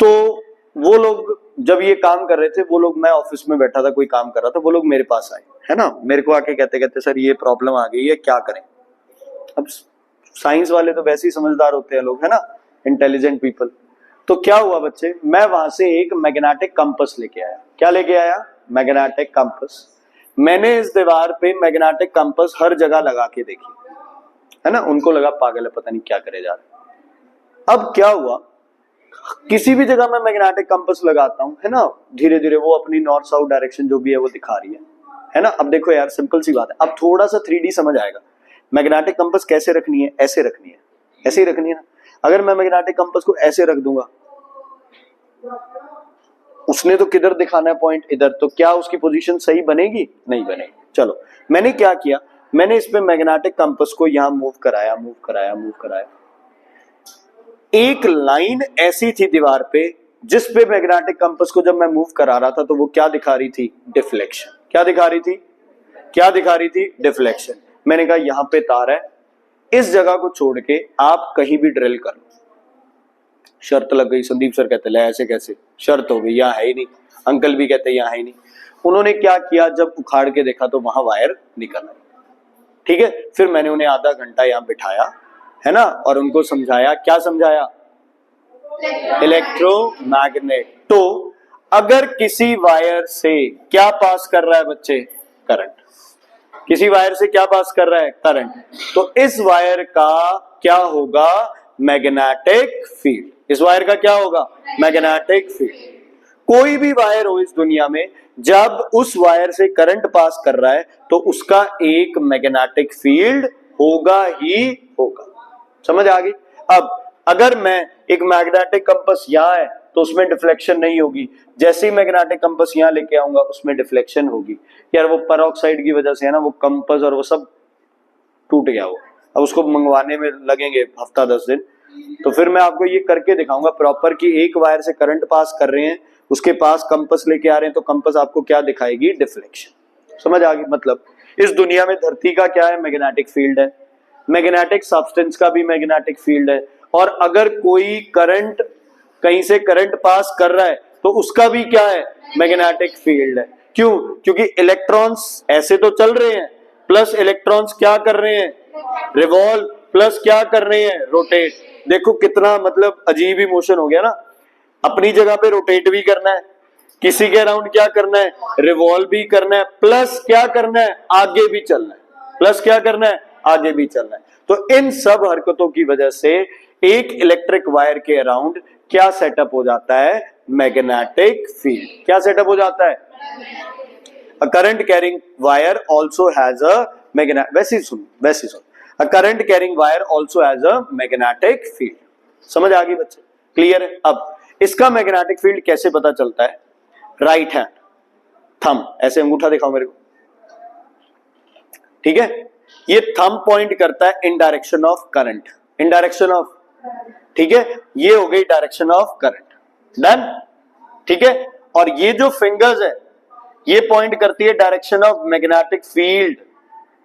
तो वो लोग जब ये काम कर रहे थे, वो लोग, मैं ऑफिस में बैठा था कोई काम कर रहा था, वो लोग मेरे पास आए, है ना, मेरे को आके कहते कहते सर ये प्रॉब्लम आ गई है, क्या करें। अब साइंस वाले तो वैसे ही समझदार होते हैं लोग, है ना, इंटेलिजेंट पीपल। तो क्या हुआ बच्चे, मैं वहां से एक मैग्नेटिक कंपास लेके आया, क्या लेके आया, मैग्नेटिक कंपास। मैंने इस दीवार पे मैग्नेटिक कंपास हर जगह लगा के देखी, है ना, उनको लगा पागल है पता नहीं क्या करे जा रहे। अब क्या हुआ, किसी भी जगह मैं मैग्नेटिक कंपास लगाता हूं, है ना, धीरे धीरे वो अपनी नॉर्थ साउथ डायरेक्शन जो भी है वो दिखा रही है ना। अब देखो यार सिंपल सी बात है, अब थोड़ा सा 3D समझ आएगा। मैग्नेटिक कंपास कैसे रखनी है, ऐसे रखनी है, ऐसे ही रखनी है ना। अगर मैं मैग्नेटिक कंपास को ऐसे रख दूंगा, उसने तो किधर दिखाना है पॉइंट, इधर, तो क्या उसकी पोजीशन सही बनेगी, नहीं बनेगी। चलो मैंने क्या किया, मैंने इस पे मैग्नेटिक कंपास को यहां मूव कराया, मूव कराया, मूव कराया। एक लाइन ऐसी थी दीवार पे जिस पे मैग्नेटिक कंपास को जब मैं मूव करा रहा था तो वो क्या दिखा रही थी, डिफ्लेक्शन। क्या दिखा रही थी, क्या दिखा रही थी, डिफ्लेक्शन। मैंने कहा यहां पे तार है, इस जगह को छोड़ के आप कहीं भी ड्रिल कर लो। शर्त लग गई, संदीप सर कहते ले ऐसे कैसे, शर्त हो गई, यहाँ है ही नहीं। अंकल भी कहते यहाँ है ही नहीं। उन्होंने क्या किया, जब उखाड़ के देखा तो वहां वायर निकल आई। ठीक है, फिर मैंने उन्हें आधा घंटा यहाँ बिठाया, है ना, और उनको समझाया। क्या समझाया, इलेक्ट्रोमैग्नेट। तो अगर किसी वायर से क्या पास कर रहा है बच्चे, करंट, किसी वायर से क्या पास कर रहा है, करंट, तो इस वायर का क्या होगा, मैग्नेटिक फील्ड। इस वायर का क्या होगा, मैग्नेटिक फील्ड। कोई भी वायर हो इस दुनिया में, जब उस वायर से करंट पास कर रहा है तो उसका एक मैग्नेटिक फील्ड होगा ही होगा। समझ आ गई। अब अगर मैं एक मैग्नेटिक कंपास यहां है तो उसमें डिफ्लेक्शन नहीं होगी, जैसे ही मैग्नेटिक कंपास यहां लेके आऊंगा उसमें डिफ्लेक्शन होगी। यार वो पेरोक्साइड की वजह से है ना, वो कंपास और वो सब टूट गया वो, अब उसको मंगवाने में लगेंगे हफ्ता 10 दिन। तो फिर मैं आपको ये करके दिखाऊंगा प्रॉपर कि एक वायर से करंट पास कर रहे हैं, उसके पास कंपास लेके आ रहे हैं, तो कंपास आपको क्या दिखाएगी, डिफ्लेक्शन। समझ आ गई। मतलब इस दुनिया में धरती का क्या है, मैग्नेटिक फील्ड है, मैग्नेटिक सब्सटेंस का भी मैग्नेटिक फील्ड है, और अगर कोई करंट कहीं से करंट पास कर रहा है तो उसका भी क्या है, मैग्नेटिक फील्ड है। क्यों, क्योंकि इलेक्ट्रॉन्स ऐसे तो चल रहे हैं, प्लस इलेक्ट्रॉन्स क्या कर रहे हैं, रिवॉल्व, प्लस क्या कर रहे हैं, रोटेट। देखो कितना मतलब अजीब ही मोशन हो गया ना। अपनी जगह पे रोटेट भी करना है, किसी के अराउंड क्या करना है, रिवॉल्व भी करना है, प्लस क्या करना है, आगे भी चलना है, प्लस क्या करना है, आगे भी चलना है। तो इन सब हरकतों की वजह से एक इलेक्ट्रिक वायर के अराउंड क्या सेटअप हो जाता है, मैग्नेटिक फील्ड। क्या सेटअप हो जाता है, a current carrying wire also has a magnetic, वैसे सुन, a current carrying wire also has a magnetic field। समझ आ गई बच्चे, क्लियर है। अब इसका मैग्नेटिक फील्ड कैसे पता चलता है, राइट हैंड थंब, ऐसे अंगूठा दिखाओ मेरे को, ठीक है, ये थंब पॉइंट करता है इन direction of current, in direction of, ठीक है, ये हो गई डायरेक्शन ऑफ करंट, डन, ठीक है। और ये जो फिंगर्स है ये पॉइंट करती है direction of magnetic field,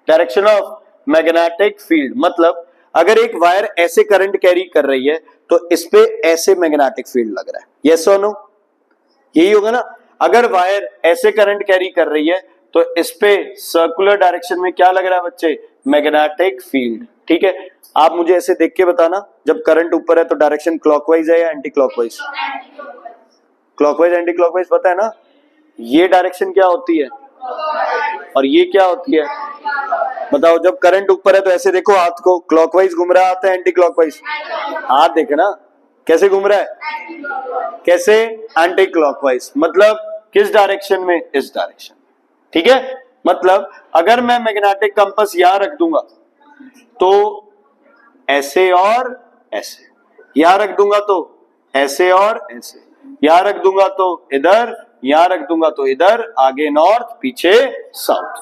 direction of magnetic field. मतलब अगर एक वायर ऐसे करंट कैरी कर रही है तो इस पे ऐसे मैग्नेटिक फील्ड लग रहा है, यस और नो, यही होगा ना। अगर वायर ऐसे करंट कैरी कर रही है तो इस पे सर्कुलर डायरेक्शन में क्या लग रहा है बच्चे, मैग्नेटिक फील्ड, ठीक है। आप मुझे ऐसे देख के बताना, जब करंट ऊपर है तो डायरेक्शन क्लॉकवाइज है या anti clockwise, clockwise anti clockwise पता है ना। ये डायरेक्शन क्या होती है और ये क्या होती है, बताओ। जब करंट ऊपर है तो ऐसे देखो हाथ को, क्लॉकवाइज घूम रहा है एंटी क्लॉकवाइज, हाथ देखना कैसे घूम रहा है, कैसे, एंटी क्लॉकवाइज। मतलब किस डायरेक्शन में, इस डायरेक्शन, ठीक है। मतलब अगर मैं मैग्नेटिक कंपास यहां रख दूंगा तो ऐसे और ऐसे, यहां रख दूंगा तो ऐसे और ऐसे, यहां रख दूंगा तो इधर, यहां रख दूंगा तो इधर, आगे नॉर्थ, पीछे साउथ।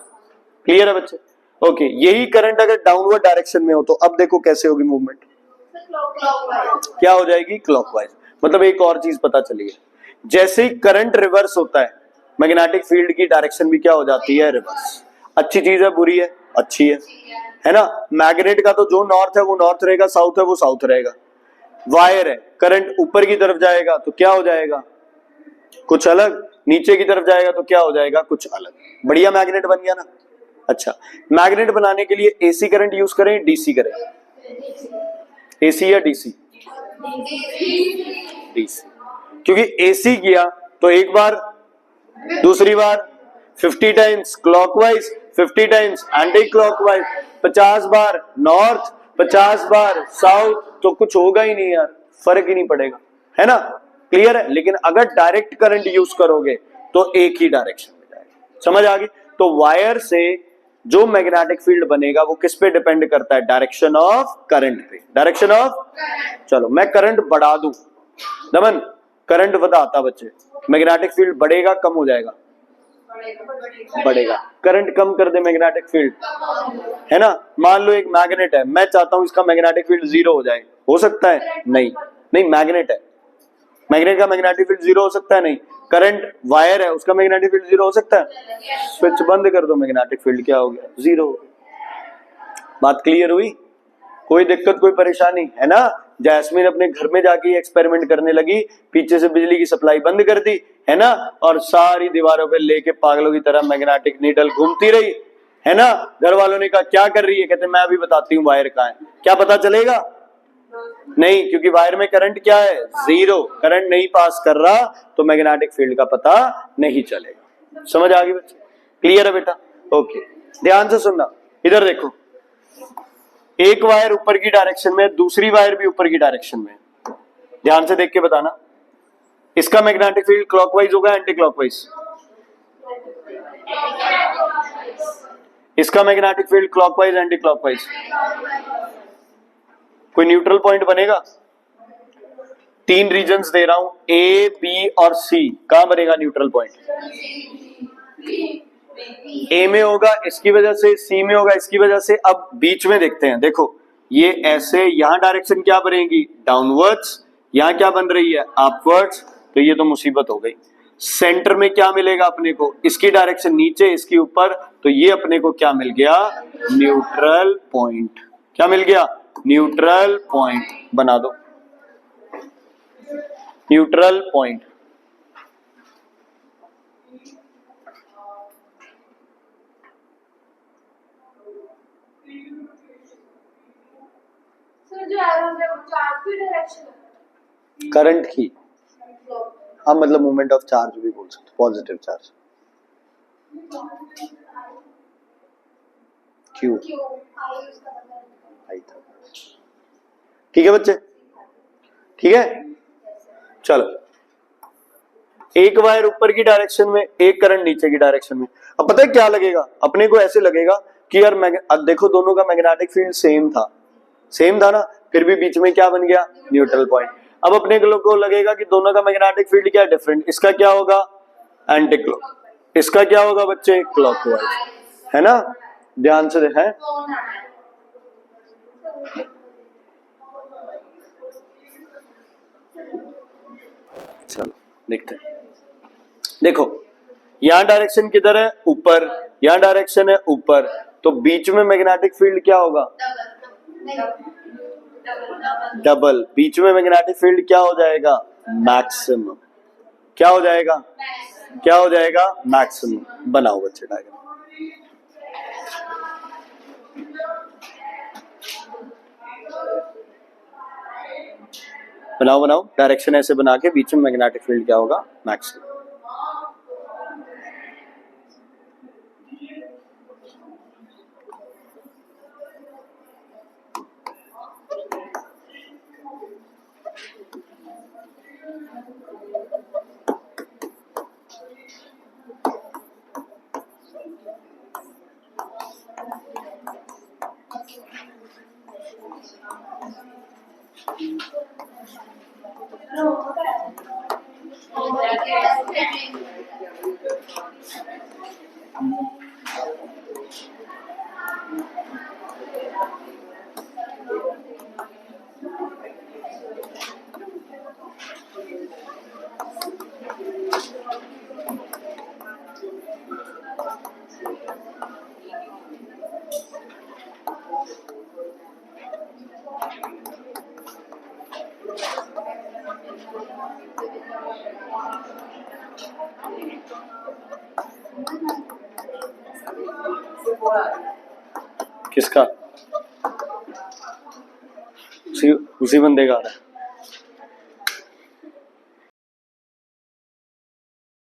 क्लियर है बच्चे, ओके। यही करंट अगर डाउनवर्ड डायरेक्शन में हो तो अब देखो कैसे होगी मूवमेंट, क्या हो जाएगी, क्लॉकवाइज। मतलब एक और चीज पता चली है, जैसे ही करंट रिवर्स होता है मैग्नेटिक फील्ड की डायरेक्शन भी क्या हो जाती है, रिवर्स। अच्छी चीज है, बुरी है, अच्छी है ना। मैग्नेट का तो जो नॉर्थ है वो नॉर्थ रहेगा, साउथ है वो साउथ रहेगा। वायर है, करंट ऊपर की तरफ जाएगा तो क्या हो जाएगा, कुछ अलग, नीचे की तरफ जाएगा तो क्या हो जाएगा, कुछ अलग। बढ़िया मैग्नेट बन गया ना। अच्छा, मैग्नेट बनाने के लिए एसी करंट यूज करें, डीसी करें, एसी या डीसी, डीसी, क्योंकि एसी किया तो एक बार, दूसरी बार 50 times clockwise, 50 times anti clockwise, 50 बार नॉर्थ, 50 बार साउथ, तो कुछ होगा ही नहीं यार, फर्क ही नहीं पड़ेगा, है ना। क्लियर है। लेकिन अगर डायरेक्ट करंट यूज करोगे तो एक ही डायरेक्शन में जाएगा। समझ आ गई। तो वायर से जो मैग्नेटिक फील्ड बनेगा वो किस पे डिपेंड करता है? डायरेक्शन ऑफ करंट पे। डायरेक्शन ऑफ, चलो मैं करंट बढ़ा दूं, दमन करंट बढ़ाता बच्चे, मैग्नेटिक फील्ड बढ़ेगा कम हो जाएगा? बढ़ेगा। करंट कम कर दे मैग्नेटिक फील्ड, है ना? मान लो एक मैग्नेट है, मैं चाहता हूं इसका मैग्नेटिक फील्ड जीरो हो जाए, हो सकता है? नहीं, नहीं मैग्नेट है, मैग्नेट का मैग्नेटिक फील्ड जीरो हो सकता है? नहीं। करंट वायर है, उसका मैग्नेटिक फील्ड जीरो हो सकता है? स्विच बंद कर दो, मैग्नेटिक फील्ड क्या हो गया? जीरो। बात क्लियर हुई? कोई दिक्कत कोई परेशानी है ना? जैस्मीन अपने घर में जाके एक्सपेरिमेंट करने लगी, पीछे से बिजली की सप्लाई बंद कर दी, है ना, और सारी दीवारों पे लेके पागलों की तरह मैग्नेटिक नीडल घूमती रही, है ना। घर वालों ने कहा क्या कर रही है? कहते मैं अभी बताती हूँ वायर कहाँ है। क्या पता चलेगा? नहीं, क्योंकि वायर में करंट क्या है? जीरो। करंट नहीं पास कर रहा तो मैग्नेटिक फील्ड का पता नहीं चलेगा। समझ आ गई बच्चे? क्लियर है बेटा? ओके, ध्यान से सुनना, इधर देखो, एक वायर ऊपर की डायरेक्शन में, दूसरी वायर भी ऊपर की डायरेक्शन में। ध्यान से देख के बताना, इसका मैग्नेटिक फील्ड क्लॉकवाइज होगा एंटी क्लॉकवाइज? इसका magnetic field clockwise anti clockwise? कोई न्यूट्रल पॉइंट बनेगा? तीन रीजन्स दे रहा हूं, ए बी और सी, कहां बनेगा न्यूट्रल पॉइंट? ए में होगा इसकी वजह से, सी में होगा इसकी वजह से। अब बीच में देखते हैं, देखो ये ऐसे, यहां डायरेक्शन क्या बनेगी? डाउनवर्ड्स। यहां क्या बन रही है? अपवर्ड्स। तो ये तो मुसीबत हो गई। सेंटर में क्या मिलेगा अपने को? इसकी डायरेक्शन नीचे, इसकी ऊपर, तो ये अपने को क्या मिल गया? Neutral point. क्या मिल गया? Neutral point. बना दो न्यूट्रल पॉइंट। जो एरोज है वो चार्ज की डायरेक्शन है, करंट की, हाँ मतलब मूवमेंट ऑफ चार्ज भी बोल सकते, पॉजिटिव चार्ज। क्यू आई था। ठीक है बच्चे? ठीक है, चलो एक वायर ऊपर की डायरेक्शन में, एक करंट नीचे की डायरेक्शन में। अब पता है क्या लगेगा अपने को? ऐसे लगेगा कि यार अब देखो दोनों का मैग्नेटिक फील्ड सेम था ना, फिर भी बीच में क्या बन गया? Neutral point. अब अपने को लगेगा कि दोनों का मैग्नेटिक फील्ड क्या डिफरेंट, इसका क्या होगा? एंटी क्लॉक, इसका क्या होगा बच्चे? क्लॉकवाइज, है ना। ध्यान से है, चलो देखते हैं। देखो यहां डायरेक्शन किधर है? ऊपर। यहां डायरेक्शन है ऊपर, तो बीच में मैग्नेटिक फील्ड क्या होगा? डबल। बीच में मैग्नेटिक फील्ड क्या हो जाएगा? मैक्सिमम। क्या हो जाएगा? क्या हो जाएगा? मैक्सिमम। बनाओ बच्चे डायग्राम। बनाओ डायरेक्शन ऐसे बना के, बीच में मैग्नेटिक फील्ड क्या होगा? मैक्सिमम। किसका? उसी बंदे का आ रहा है।